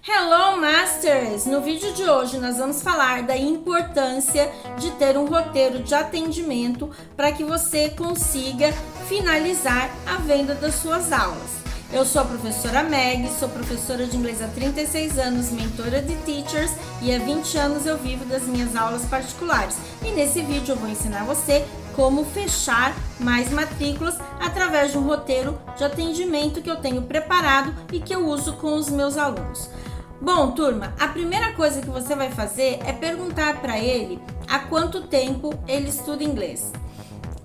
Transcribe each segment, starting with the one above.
Hello Masters! No vídeo de hoje nós vamos falar da importância de ter um roteiro de atendimento para que você consiga finalizar a venda das suas aulas. Eu sou a professora Meg, sou professora de inglês há 36 anos, mentora de teachers e há 20 anos eu vivo das minhas aulas particulares. E nesse vídeo eu vou ensinar você como fechar mais matrículas através de um roteiro de atendimento que eu tenho preparado e que eu uso com os meus alunos. Bom, turma, a primeira coisa que você vai fazer é perguntar para ele há quanto tempo ele estuda inglês.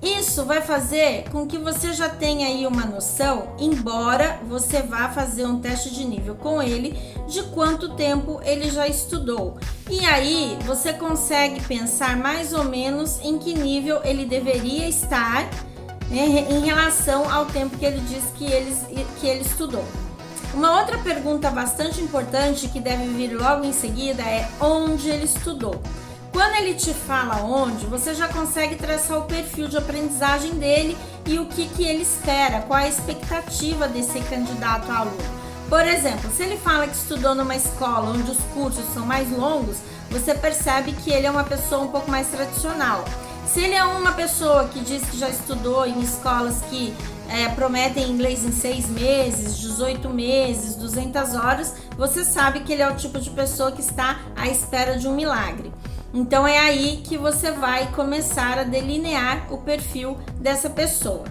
Isso vai fazer com que você já tenha aí uma noção, embora você vá fazer um teste de nível com ele, de quanto tempo ele já estudou. E aí você consegue pensar mais ou menos em que nível ele deveria estar, né, em relação ao tempo que ele diz que ele estudou. Uma outra pergunta bastante importante que deve vir logo em seguida é onde ele estudou. Quando ele te fala onde, você já consegue traçar o perfil de aprendizagem dele e o que ele espera, qual é a expectativa desse candidato a aluno. Por exemplo, se ele fala que estudou numa escola onde os cursos são mais longos, você percebe que ele é uma pessoa um pouco mais tradicional. Se ele é uma pessoa que diz que já estudou em escolas que prometem inglês em 6 meses, 18 meses, 200 horas, você sabe que ele é o tipo de pessoa que está à espera de um milagre. Então é aí que você vai começar a delinear o perfil dessa pessoa.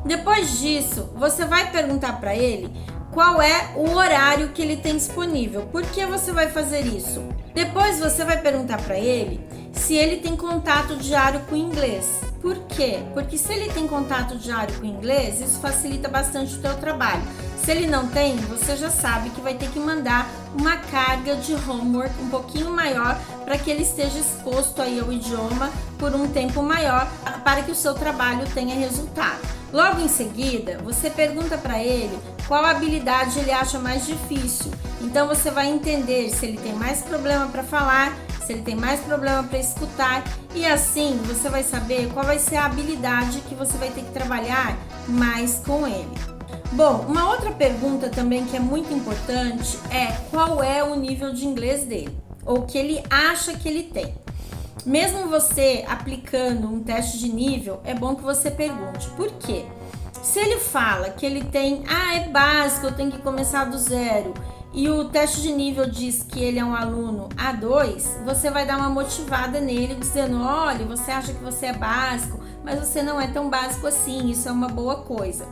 Depois disso, você vai perguntar para ele qual é o horário que ele tem disponível. Por que você vai fazer isso? Depois você vai perguntar para ele se ele tem contato diário com o inglês. Por quê? Porque se ele tem contato diário com o inglês, isso facilita bastante o teu trabalho. Se ele não tem, você já sabe que vai ter que mandar uma carga de homework um pouquinho maior para que ele esteja exposto aí ao idioma por um tempo maior para que o seu trabalho tenha resultado. Logo em seguida, você pergunta para ele qual habilidade ele acha mais difícil. Então você vai entender se ele tem mais problema para falar, se ele tem mais problema para escutar, e assim você vai saber qual vai ser a habilidade que você vai ter que trabalhar mais com ele. Bom, uma outra pergunta também que é muito importante é qual é o nível de inglês dele, ou que ele acha que ele tem. Mesmo você aplicando um teste de nível, é bom que você pergunte. Por quê? Se ele fala que ele tem, é básico, eu tenho que começar do zero, e o teste de nível diz que ele é um aluno A2, você vai dar uma motivada nele dizendo, olha, você acha que você é básico, mas você não é tão básico assim, isso é uma boa coisa.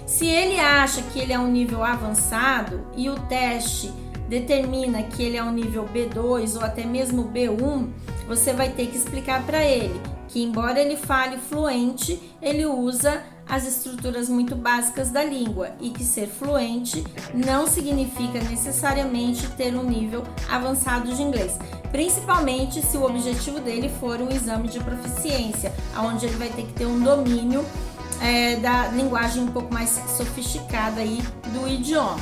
Se ele acha que ele é um nível avançado e o teste determina que ele é um nível B2 ou até mesmo B1, você vai ter que explicar para ele que, embora ele fale fluente, ele usa as estruturas muito básicas da língua e que ser fluente não significa necessariamente ter um nível avançado de inglês, principalmente se o objetivo dele for um exame de proficiência, onde ele vai ter que ter um domínio da linguagem um pouco mais sofisticada aí do idioma.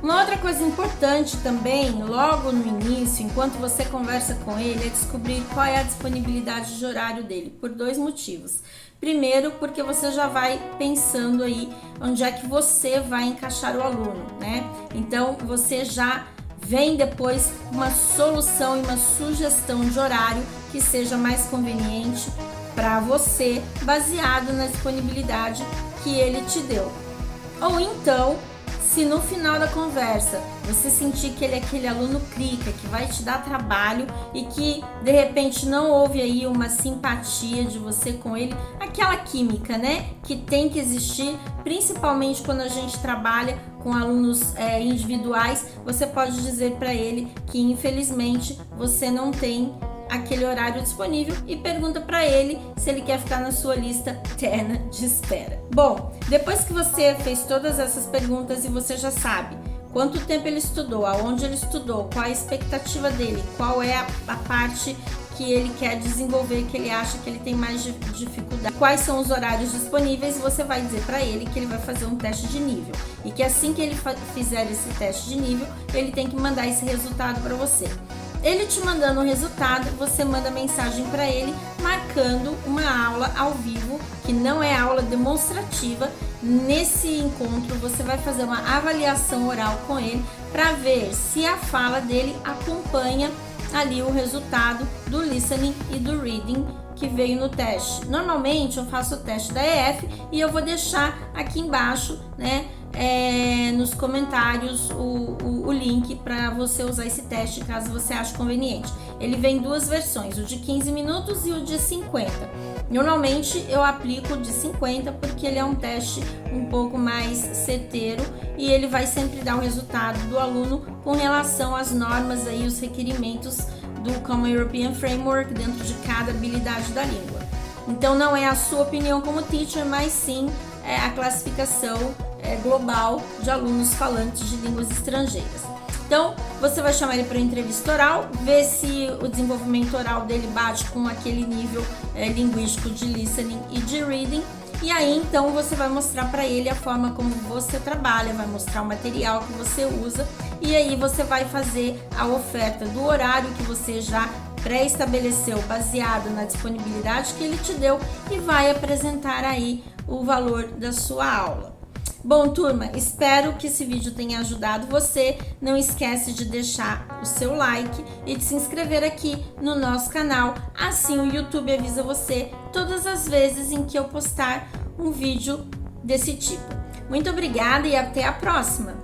Uma outra coisa importante também, logo no início, enquanto você conversa com ele, é descobrir qual é a disponibilidade de horário dele, por 2 motivos. Primeiro, porque você já vai pensando aí onde é que você vai encaixar o aluno, né? Então, você já vem depois uma solução e uma sugestão de horário que seja mais conveniente para você, baseado na disponibilidade que ele te deu. Ou então, se no final da conversa você sentir que ele é aquele aluno crica, que vai te dar trabalho e que de repente não houve aí uma simpatia de você com ele, aquela química, né, que tem que existir, principalmente quando a gente trabalha com alunos individuais, você pode dizer para ele que infelizmente você não tem aquele horário disponível e pergunta para ele se ele quer ficar na sua lista eterna de espera. Bom, depois que você fez todas essas perguntas e você já sabe quanto tempo ele estudou, aonde ele estudou, qual a expectativa dele, qual é a parte que ele quer desenvolver, que ele acha que ele tem mais dificuldade, quais são os horários disponíveis, você vai dizer para ele que ele vai fazer um teste de nível e que assim que ele fizer esse teste de nível, ele tem que mandar esse resultado para você. Ele te mandando o resultado, você manda mensagem para ele marcando uma aula ao vivo que não é aula demonstrativa. Nesse encontro você vai fazer uma avaliação oral com ele para ver se a fala dele acompanha ali o resultado do listening e do reading que veio no teste. Normalmente eu faço o teste da EF e eu vou deixar aqui embaixo, né, nos comentários o link para você usar esse teste caso você ache conveniente. Ele vem em duas versões, o de 15 minutos e o de 50. Normalmente eu aplico o de 50 porque ele é um teste um pouco mais certeiro e ele vai sempre dar o resultado do aluno com relação às normas aí, os requerimentos do Common European Framework dentro de cada habilidade da língua. Então não é a sua opinião como teacher, mas sim a classificação global de alunos falantes de línguas estrangeiras. Então você vai chamar ele para entrevista oral, ver se o desenvolvimento oral dele bate com aquele nível linguístico de listening e de reading. E aí então você vai mostrar para ele a forma como você trabalha, vai mostrar o material que você usa e aí você vai fazer a oferta do horário que você já pré-estabeleceu baseado na disponibilidade que ele te deu e vai apresentar aí o valor da sua aula. Bom, turma, espero que esse vídeo tenha ajudado você. Não esquece de deixar o seu like e de se inscrever aqui no nosso canal. Assim o YouTube avisa você todas as vezes em que eu postar um vídeo desse tipo. Muito obrigada e até a próxima!